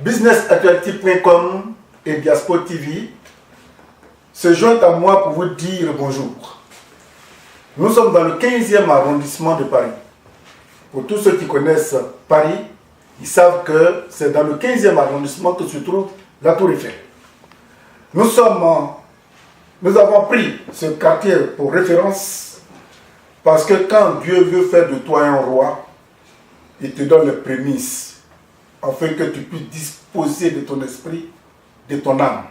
businessactuality.com et Diaspora TV se joignent à moi pour vous dire bonjour. Nous sommes dans le 15e arrondissement de Paris. Pour tous ceux qui connaissent Paris, ils savent que c'est dans le 15e arrondissement que se trouve la Tour Eiffel. Nous avons pris ce quartier pour référence parce que quand Dieu veut faire de toi un roi, il te donne les prémices afin que tu puisses disposer de ton esprit, de ton âme.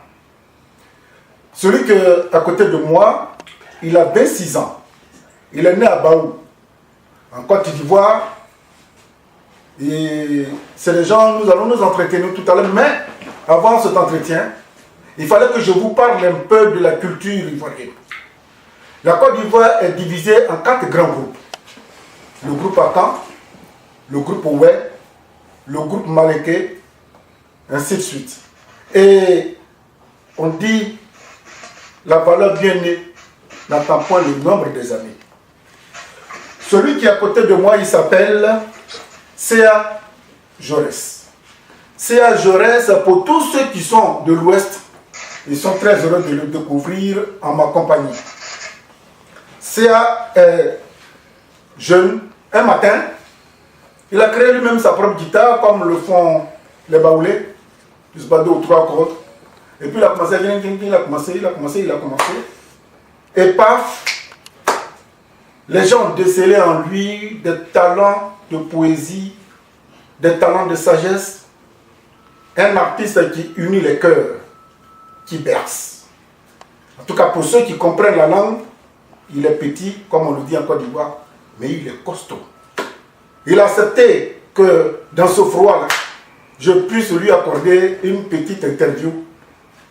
Celui qui est à côté de moi, il a 26 ans. Il est né à Baou, en Côte d'Ivoire. Et c'est les gens, nous allons nous entretenir tout à l'heure. Mais avant cet entretien, il fallait que je vous parle un peu de la culture ivoirienne. La Côte d'Ivoire est divisée en 4 grands groupes. Le groupe Akan, le groupe Oué, le groupe Maléké, ainsi de suite. Et on dit la valeur bien née n'attend point le nombre des années. Celui qui est à côté de moi, il s'appelle C.A. Jaurès. C.A. Jaurès, pour tous ceux qui sont de l'Ouest, ils sont très heureux de le découvrir en ma compagnie. C.A. est jeune. Un matin, il a créé lui-même sa propre guitare, comme le font les baoulés, juste pas 2 ou 3 cordes. Et puis il a commencé. Et paf, les gens ont décelé en lui des talents de poésie, des talents de sagesse. Un artiste qui unit les cœurs, qui berce. En tout cas, pour ceux qui comprennent la langue, il est petit, comme on le dit en Côte d'Ivoire, mais il est costaud. Il a accepté que dans ce froid-là, je puisse lui accorder une petite interview.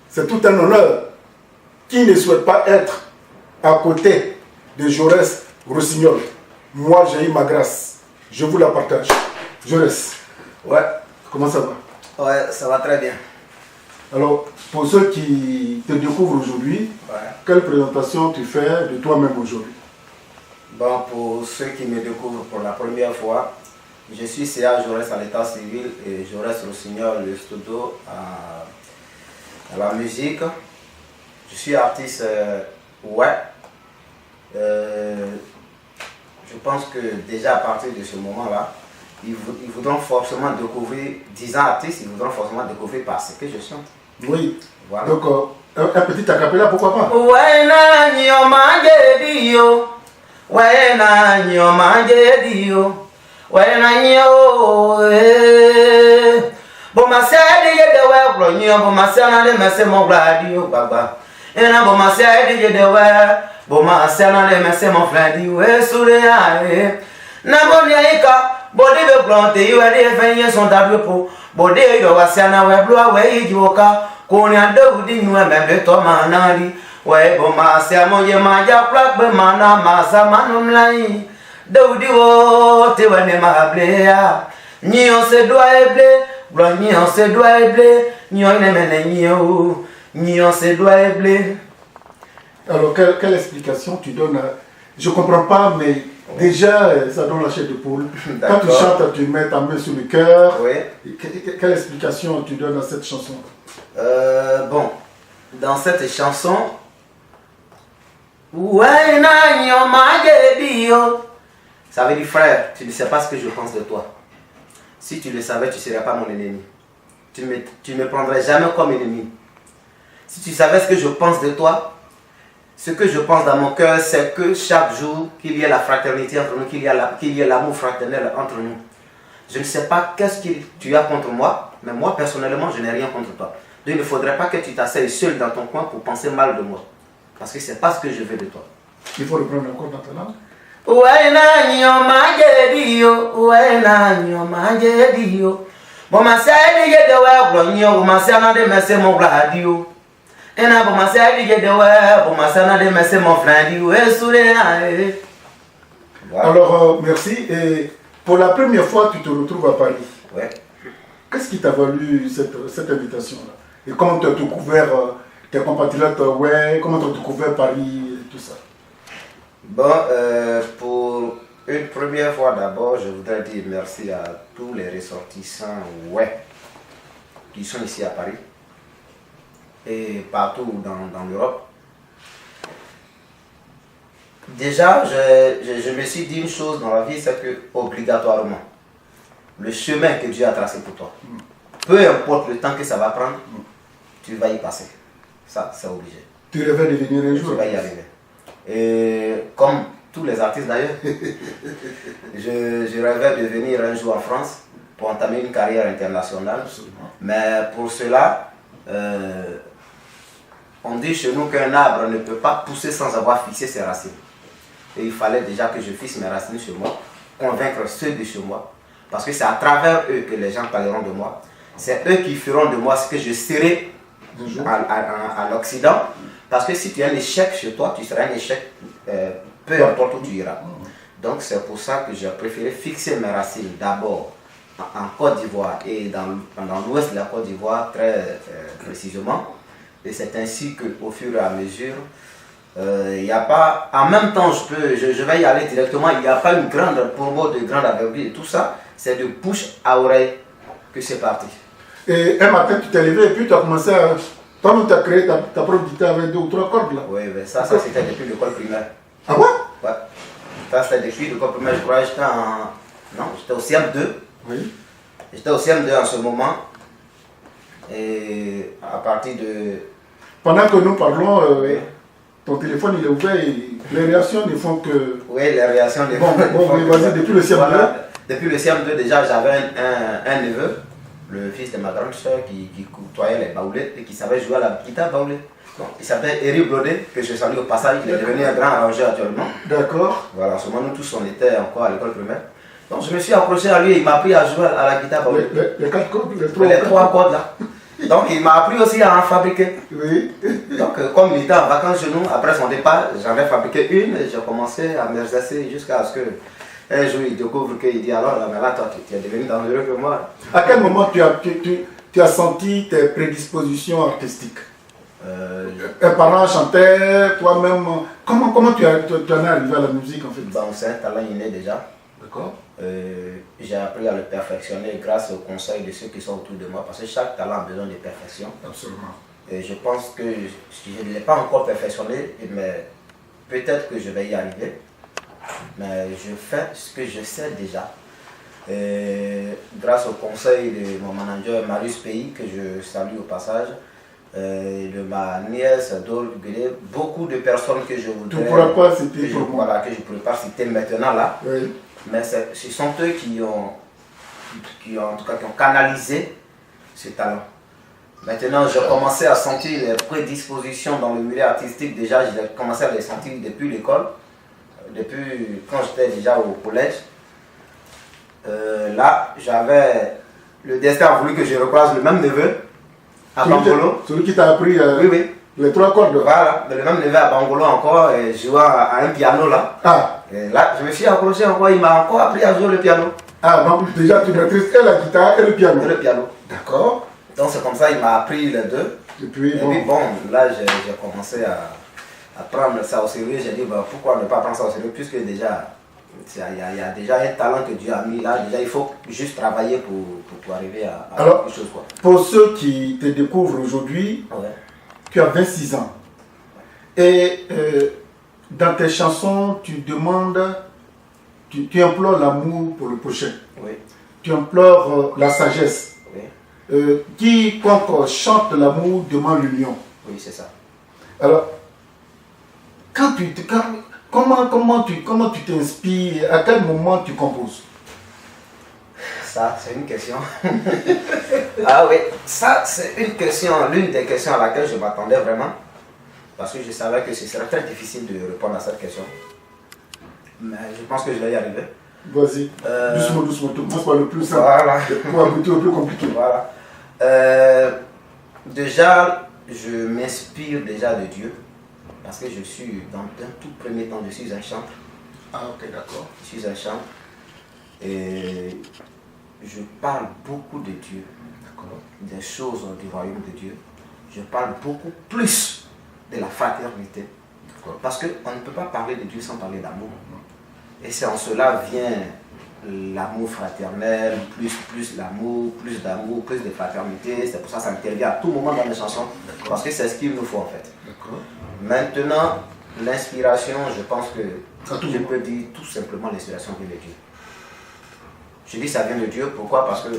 C'est tout un honneur. Qui ne souhaite pas être à côté de Jaurès Rossignol? Moi, j'ai eu ma grâce. Je vous la partage. Jaurès. Ouais, comment ça va? Ouais, ça va très bien. Alors, pour ceux qui te découvrent aujourd'hui, quelle présentation tu fais de toi-même aujourd'hui? Bon, pour ceux qui me découvrent pour la première fois, je suis C.A. Jaurès à l'état civil et Jaurès Rossignol, le studio à la musique. Je suis artiste, je pense que déjà à partir de ce moment-là, ils voudront forcément découvrir, disant artiste, ils voudront forcément découvrir par ce que je chante. Oui, voilà. Donc un petit acapella, pourquoi pas? Ouais, na nyomagedio. Ouais, na nyomagedio. Ouais, na nyo. Bon, ma sœur, il y a des ouais, brognon. Bon, ma sœur, n'a pas de mon radio, baba. Et na bon, ma sœur, il y a des ouais. Bon, ma sœur, n'a pas de mon radio. Ouais, sourire. Na bon, yaika. Body be planté, you are the venue son table pour. Body, you are Siana, where blue away, you walk. Konya Dodi, you are Member Tomanadi. Where Boma Siamo, Yamaya, Black Bemana, Masa Manum Lai. Dodi, what you are never play. Nio se doit blé, Blonio se doit blé, Nio Nemenio, Nio se doit blé. Alors, quelle explication tu donnes? Je ne comprends pas, mais déjà, ça donne la chair de poule. Quand tu chantes, tu mets ta main sur le cœur. Oui. Quelle explication tu donnes à cette chanson? Bon, dans cette chanson, ça veut dire frère, tu ne sais pas ce que je pense de toi. Si tu le savais, tu ne serais pas mon ennemi. Tu ne me prendrais jamais comme ennemi. Si tu savais ce que je pense de toi, ce que je pense dans mon cœur, c'est que chaque jour, qu'il y ait la fraternité entre nous, qu'il y ait l'amour fraternel entre nous. Je ne sais pas qu'est-ce que tu as contre moi, mais moi, personnellement, je n'ai rien contre toi. Donc, il ne faudrait pas que tu t'asseyes seul dans ton coin pour penser mal de moi. Parce que ce n'est pas ce que je veux de toi. Il faut reprendre encore dans ta langue. Bon, ma sœur, il y a des ouais, bon, ma sœur, n'a pas de mon radio. Et na bon ma sœur dit que ouais bon ma sœur n'a de c'est mon frère dit ouais sourire. Alors merci. Et pour la première fois tu te retrouves à Paris. Ouais. Qu'est-ce qui t'a valu cette invitation là? Et comment tu as découvert tes compatriotes? Ouais, comment tu as découvert Paris et tout ça? Bon, pour une première fois d'abord, je voudrais dire merci à tous les ressortissants, ouais. qui sont ici à Paris et partout dans l'Europe. Déjà, je me suis dit une chose dans la vie, c'est que obligatoirement, le chemin que Dieu a tracé pour toi, peu importe le temps que ça va prendre, tu vas y passer. Ça, c'est obligé. Tu rêvais de devenir un jour. Tu vas y arriver. Et comme tous les artistes d'ailleurs, je rêvais de venir un jour en France pour entamer une carrière internationale. Absolument. Mais pour cela, on dit chez nous qu'un arbre ne peut pas pousser sans avoir fixé ses racines. Et il fallait déjà que je fixe mes racines chez moi, convaincre ceux de chez moi. Parce que c'est à travers eux que les gens parleront de moi. C'est eux qui feront de moi ce que je serai à l'Occident. Parce que si tu as un échec chez toi, tu seras un échec peu importe où tu iras. Donc c'est pour ça que j'ai préféré fixer mes racines d'abord en Côte d'Ivoire et dans l'ouest de la Côte d'Ivoire très précisément. Et c'est ainsi qu'au fur et à mesure, il n'y a pas, en même temps je vais y aller directement, il n'y a pas une grande promo de grande envergure et tout ça, c'est de bouche à oreille que c'est parti. Et un matin tu t'es levé et puis tu as commencé à... Toi-même tu as créé ta propre guitare avec 2 ou 3 cordes là. Oui, mais ça c'était depuis l'école primaire. Ah ouais? Ouais. Ça c'était depuis l'école primaire, je crois, j'étais au CM2. Oui. J'étais au CM2 en ce moment. Et à partir de... Pendant que nous parlons, ton téléphone il est ouvert et les réactions ne font que... Oui, les réactions des... Bon, oui, vas-y, depuis le CM2. Voilà. Depuis le CM2 déjà, j'avais un neveu, le fils de ma grande soeur qui côtoyait les baoulés et qui savait jouer à la guitare baoulée. Donc, il s'appelle Eric Blodet, que je salue au passage, il est devenu un grand arrangeur actuellement. D'accord. Voilà, en ce moment nous tous on était encore à l'école primaire. Donc je me suis approché à lui, il m'a appris à jouer à la guitare baoulée. Les 4 cordes, Les 3 cordes là. Donc il m'a appris aussi à en fabriquer. Oui. Donc comme il était en vacances chez nous, après son départ, j'en ai fabriqué une et j'ai commencé à m'exercer jusqu'à ce que un jour il découvre qu'il dit alors mais là toi tu es devenu dangereux que moi. À quel moment tu as senti tes prédispositions artistiques? Un parent chantait, toi-même. Comment tu en es arrivé à la musique en fait? Bon, c'est un talent inné déjà. D'accord. J'ai appris à le perfectionner grâce aux conseils de ceux qui sont autour de moi parce que chaque talent a besoin de perfection. Absolument. Et je pense que si je ne l'ai pas encore perfectionné, mais peut-être que je vais y arriver. Mais je fais ce que je sais déjà. Et grâce au conseil de mon manager Marius Pays, que je salue au passage, de ma nièce Dol Guélé, beaucoup de personnes que je voudrais... Tu ne pourras pas citer pour moi. Voilà, que je ne pourrais pas citer maintenant là. Oui. Mais ce sont eux qui ont canalisé ce talent. Maintenant, j'ai commencé à sentir les prédispositions dans le milieu artistique. Déjà, j'ai commencé à les sentir depuis l'école, depuis quand j'étais déjà au collège. Là, le destin a voulu que je recroise le même neveu à Bangolo. Celui qui t'a appris oui. les 3 cordes. Voilà, le même neveu à Bangolo encore, et jouant à un piano là. Ah. Et là, je me suis accroché encore, il m'a encore appris à jouer le piano. Ah, donc déjà tu maîtrises et la guitare et le piano. Et le piano. D'accord. Donc c'est comme ça, il m'a appris les deux. Et puis bon, là j'ai commencé à prendre ça au sérieux. J'ai dit, bah, pourquoi ne pas prendre ça au sérieux, puisque déjà, il y a déjà un talent que Dieu a mis là. Déjà, il faut juste travailler pour arriver à alors, quelque chose. Quoi. Pour ceux qui te découvrent aujourd'hui, ouais. Tu as 26 ans. Et dans tes chansons, tu demandes, tu implores l'amour pour le prochain. Oui. Tu implores la sagesse. Oui. Quiconque chante l'amour demande l'union. Oui, c'est ça. Alors, comment tu t'inspires? À quel moment tu composes? Ça, c'est une question. Ah oui, ça, c'est une question, l'une des questions à laquelle je m'attendais vraiment. Parce que je savais que ce serait très difficile de répondre à cette question. Mais je pense que je vais y arriver. Vas-y, doucement, tu commences par le plus simple. Voilà. Pour aboutir au plus compliqué. Voilà. Déjà, je m'inspire déjà de Dieu. Parce que je suis, dans un tout premier temps, je suis un chanteur. Ah ok, d'accord. Je suis un chanteur. Et je parle beaucoup de Dieu, des choses du royaume de Dieu. Je parle beaucoup plus de la fraternité. Parce qu'on ne peut pas parler de Dieu sans parler d'amour. Et c'est en cela vient l'amour fraternel, plus l'amour, plus d'amour, plus de fraternité. C'est pour ça que ça intervient à tout moment dans mes chansons, parce que c'est ce qu'il nous faut en fait. Maintenant, l'inspiration, je pense que je peux dire tout simplement l'inspiration vient de Dieu. Je dis ça vient de Dieu, pourquoi? Parce que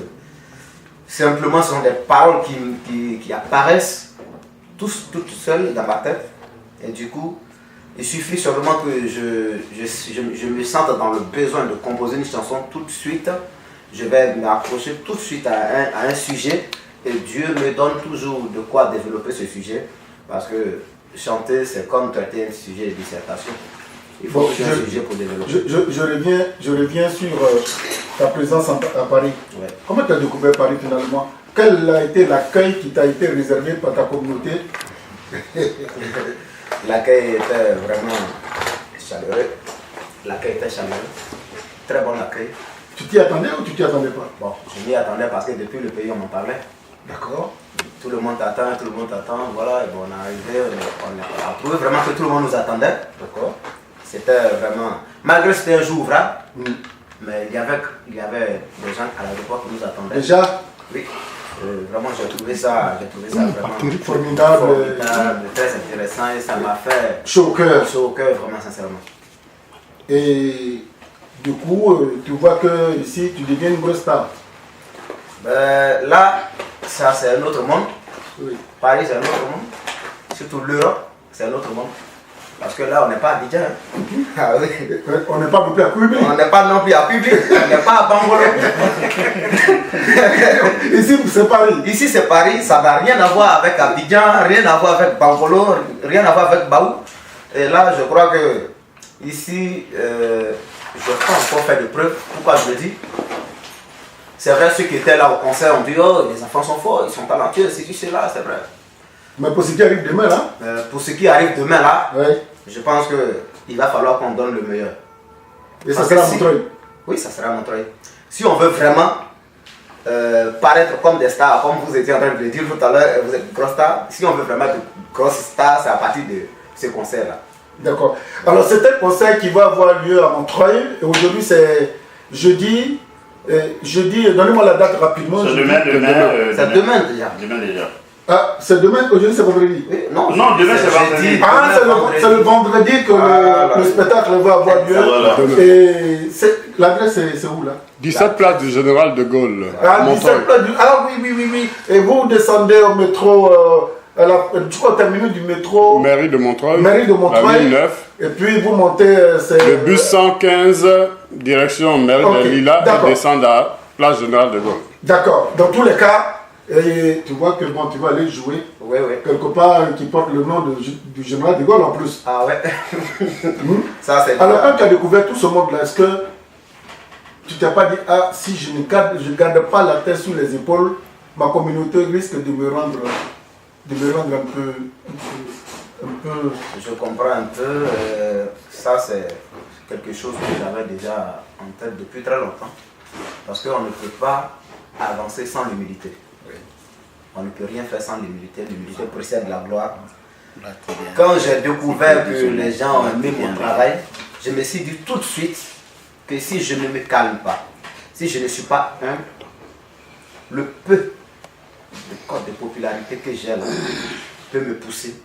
simplement ce sont des paroles qui apparaissent toutes seules dans ma tête. Et du coup, il suffit seulement que je me sente dans le besoin de composer une chanson tout de suite. Je vais m'approcher tout de suite à un sujet et Dieu me donne toujours de quoi développer ce sujet. Parce que chanter, c'est comme traiter un sujet de dissertation. Il faut que j'ai un sujet pour développer. Je reviens sur ta présence à Paris. Ouais. Comment tu as découvert Paris finalement? Quel a été l'accueil qui t'a été réservé par ta communauté? L'accueil était vraiment chaleureux. L'accueil était chaleureux. Très bon accueil. Tu t'y attendais ou tu t'y attendais pas? Bon, je m'y attendais parce que depuis le pays, on m'en parlait. D'accord. Tout le monde t'attend, voilà. Et bon, on est arrivé, on a trouvé vraiment que tout le monde nous attendait. D'accord. C'était vraiment. Malgré que c'était un jour ouvrable, mais il y avait des gens à l'aéroport qui nous attendaient. Déjà? Oui. Vraiment, j'ai trouvé ça vraiment formidable, très intéressant et ça m'a fait chaud au cœur. Chaud au cœur, vraiment sincèrement. Et du coup, tu vois que ici, tu deviens une grosse star. Là, ça c'est un autre monde. Oui. Paris, c'est un autre monde. Surtout l'Europe, c'est un autre monde. Parce que là, on n'est pas à Abidjan. Hein. Ah, oui. On n'est pas non plus à Public. On n'est pas non plus à Public. On n'est pas à Bangolo. Ici, c'est Paris. Ici, c'est Paris. Ça n'a rien à voir avec Abidjan, rien à voir avec Bangolo, rien à voir avec Baou. Et là, je crois que ici, je peux encore faire des preuves. Pourquoi je le dis? C'est vrai, ceux qui étaient là au concert ont dit, oh, les enfants sont forts, ils sont talentueux, c'est là, c'est vrai. Mais pour ce qui arrive demain, là? Pour ce qui arrive demain, là, oui. Je pense qu'il va falloir qu'on donne le meilleur. Et ça sera Montreuil? Oui, ça sera Montreuil. Si on veut vraiment paraître comme des stars, comme vous étiez en train de le dire tout à l'heure, vous êtes grosse star, si on veut vraiment être grosse star, c'est à partir de ce concert-là. D'accord. Alors, c'est un concert qui va avoir lieu à Montreuil. Et aujourd'hui, c'est jeudi. Donnez-moi la date rapidement. C'est demain. C'est demain déjà. Demain déjà. Ah, c'est demain, aujourd'hui c'est vendredi. Oui, non, demain c'est vendredi. Ah, c'est le vendredi que le spectacle va avoir lieu. Voilà. Et l'adresse c'est où là? 17 place du Général de Gaulle. Ah, 17 place du... Ah oui. Et vous descendez au métro, tu crois au terminus du métro. Mairie de Montreuil. Mairie de Montreuil. La ligne 9. Et puis vous montez... Le bus 115, direction Mairie de Lila, et descend à place Général de Gaulle. D'accord. Dans tous les cas, et tu vois que bon, tu vas aller jouer quelque part qui porte le nom du Général de Gaulle en plus. Ah ouais. Ça, c'est alors quand tu as découvert tout ce monde-là, est-ce que tu t'es pas dit, ah, si je ne garde pas la tête sur les épaules, ma communauté risque de me rendre un peu... Je comprends un peu. Ça, c'est quelque chose que j'avais déjà en tête depuis très longtemps. Parce qu'on ne peut pas avancer sans l'humilité. On ne peut rien faire sans l'humilité. L'humilité précède la gloire. Quand j'ai découvert que les gens ont aimé mon travail, je me suis dit tout de suite que si je ne me calme pas, si je ne suis pas humble, le peu de code de popularité que j'ai là peut me pousser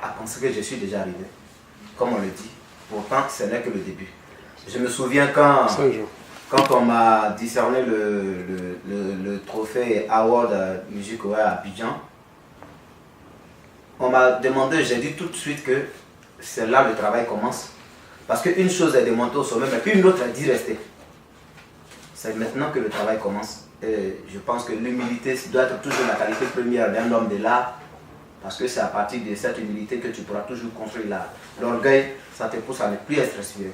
à penser que je suis déjà arrivé. Comme on le dit, pourtant ce n'est que le début. Je me souviens quand on m'a décerné le trophée Award Music à Abidjan, on m'a demandé, j'ai dit tout de suite que c'est là le travail commence. Parce qu'une chose est de monter au sommet, mais puis une autre est d'y rester. C'est maintenant que le travail commence. Et je pense que l'humilité doit être toujours la qualité première d'un homme de l'art. Parce que c'est à partir de cette humilité que tu pourras toujours construire l'art. L'orgueil, ça te pousse à ne plus être respiré.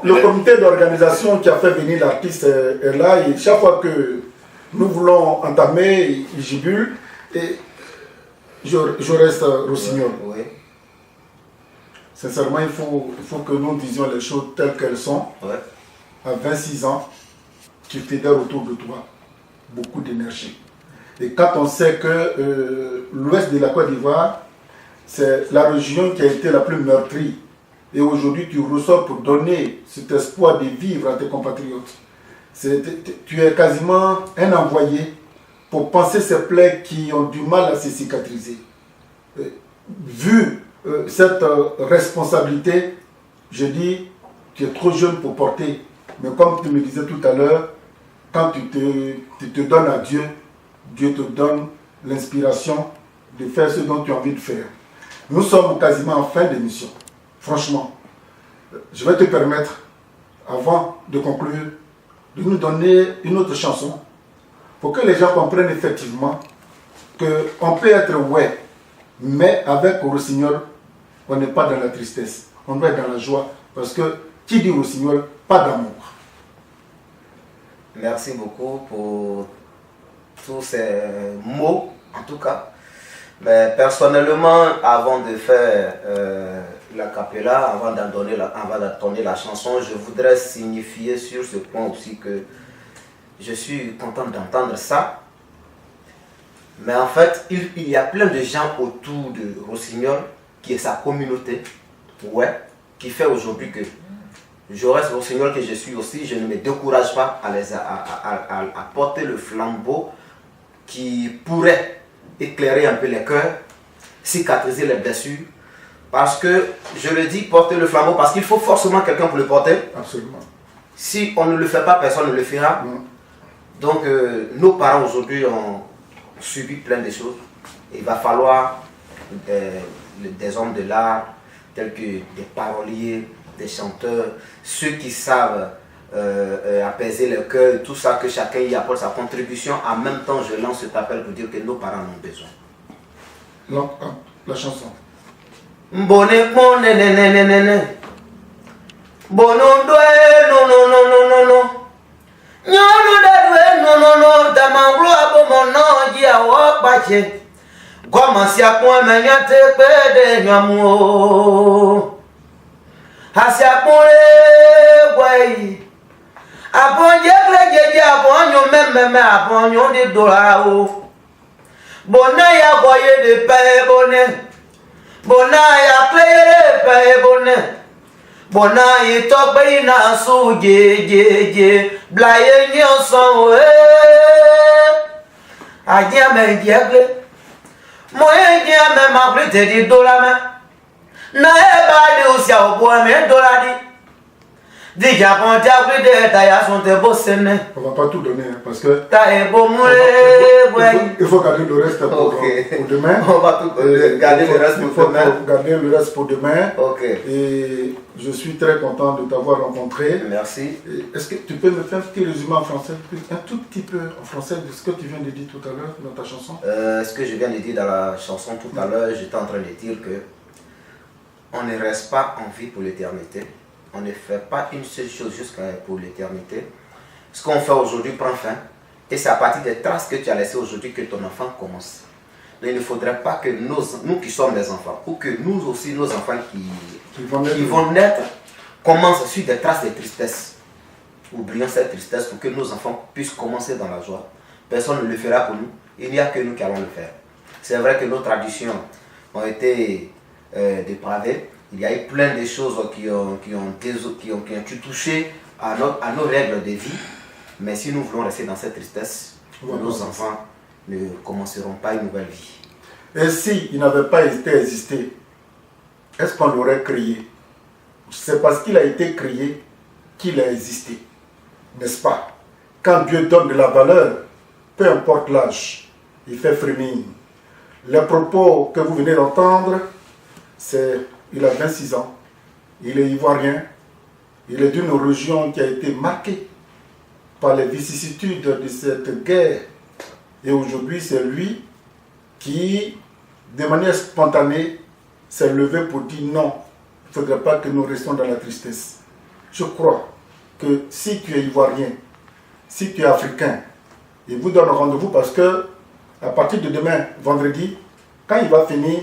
Le comité d'organisation qui a fait venir l'artiste est là et chaque fois que nous voulons entamer, il gibule et je reste rossignol. Oui. Sincèrement, il faut que nous disions les choses telles qu'elles sont. Ouais. À 26 ans, tu fédères autour de toi beaucoup d'énergie. Et quand on sait que l'ouest de la Côte d'Ivoire, c'est la région qui a été la plus meurtrie et aujourd'hui tu ressors pour donner cet espoir de vivre à tes compatriotes. Tu es quasiment un envoyé pour penser ces plaies qui ont du mal à se cicatriser. Vu cette responsabilité, je dis, tu es trop jeune pour porter. Mais comme tu me disais tout à l'heure, quand tu te donnes à Dieu, Dieu te donne l'inspiration de faire ce dont tu as envie de faire. Nous sommes quasiment en fin d'émission. Franchement, je vais te permettre, avant de conclure, de nous donner une autre chanson pour que les gens comprennent effectivement qu'on peut être ouais, mais avec Rossignol, on n'est pas dans la tristesse, on doit être dans la joie, parce que qui dit Rossignol, pas d'amour. Merci beaucoup pour tous ces mots, en tout cas. Mais personnellement, avant de faire la cappella, avant d'entonner la chanson, je voudrais signifier sur ce point aussi que je suis content d'entendre ça. Mais en fait, il y a plein de gens autour de Rossignol, qui est sa communauté, ouais, qui fait aujourd'hui que je reste Rossignol que je suis aussi, je ne me décourage pas à porter le flambeau qui pourrait éclairer un peu les cœurs, cicatriser les blessures. Parce que, je le dis, porter le flambeau, parce qu'il faut forcément quelqu'un pour le porter. Absolument. Si on ne le fait pas, personne ne le fera. Donc, nos parents aujourd'hui ont subi plein de choses. Il va falloir des hommes de l'art, tels que des paroliers, des chanteurs, ceux qui savent apaiser le cœur, tout ça, que chacun y apporte sa contribution. En même temps, je lance cet appel pour dire que nos parents en ont besoin. Non, la chanson. Bonne bon ne ne ne ne ne ne. Bono doe no no no no no no. Nyono da doe no no no. Damanglo abo mono ji awo pache. Goma si akun menyate pe de nyamu. Hasi akun e gwai. Abon jeje abon nyo mememe abon nyo de dola o. Bona ya boye de pe bonne. Bona ya klere pe bonne. Bona yi tokpe na su je blaye ni osan we. Aji ame jegle. Mo e ji ame ma ple te di dola me. Na e ba de o sia o bo me dola di. Di Japon ti a ple de ta ya son te bo sene. On va pas tout donner parce que ta e bo mu il faut garder le reste pour demain. On va tout garder le reste pour demain. Garder le reste pour demain. Ok. Et je suis très content de t'avoir rencontré. Merci. Est-ce que tu peux me faire un petit résumé en français, un tout petit peu en français de ce que tu viens de dire tout à l'heure dans ta chanson? Ce que je viens de dire dans la chanson tout à l'heure, j'étais en train de dire que on ne reste pas en vie pour l'éternité. On ne fait pas une seule chose jusqu'à pour l'éternité. Ce qu'on fait aujourd'hui prend fin. Et c'est à partir des traces que tu as laissées aujourd'hui que ton enfant commence. Donc il ne faudrait pas que nous qui sommes des enfants, ou que nous aussi, nos enfants qui vont naître, commencent sur des traces de tristesse. Oublions cette tristesse pour que nos enfants puissent commencer dans la joie. Personne ne le fera pour nous. Il n'y a que nous qui allons le faire. C'est vrai que nos traditions ont été dépravées. Il y a eu plein de choses qui ont touché à nos règles de vie. Mais si nous voulons rester dans cette tristesse, nos enfants ne commenceront pas une nouvelle vie. Et s'il n'avait pas existé, est-ce qu'on l'aurait créé? C'est parce qu'il a été créé qu'il a existé. N'est-ce pas? Quand Dieu donne de la valeur, peu importe l'âge, il fait frémir. Les propos que vous venez d'entendre, il a 26 ans, il est ivoirien, il est d'une région qui a été marquée par les vicissitudes de cette guerre. Et aujourd'hui, c'est lui qui, de manière spontanée, s'est levé pour dire non, il ne faudrait pas que nous restions dans la tristesse. Je crois que si tu es ivoirien, si tu es africain, il vous donne rendez-vous parce que à partir de demain, vendredi, quand il va finir,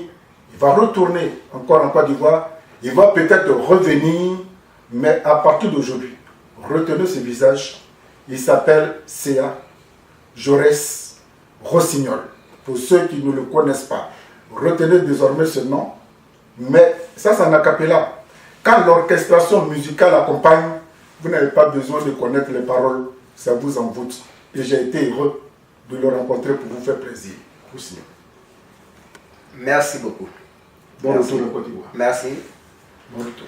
il va retourner encore en Côte d'Ivoire, il va peut-être revenir, mais à partir d'aujourd'hui, retenez ce visage. Il s'appelle Céa Jaurès Rossignol. Pour ceux qui ne le connaissent pas, retenez désormais ce nom. Mais ça, c'est un acapella. Quand l'orchestration musicale accompagne, vous n'avez pas besoin de connaître les paroles, ça vous envoûte. Et j'ai été heureux de le rencontrer pour vous faire plaisir aussi. Merci beaucoup. Bon retour en Côte d'Ivoire. Merci. Bon retour.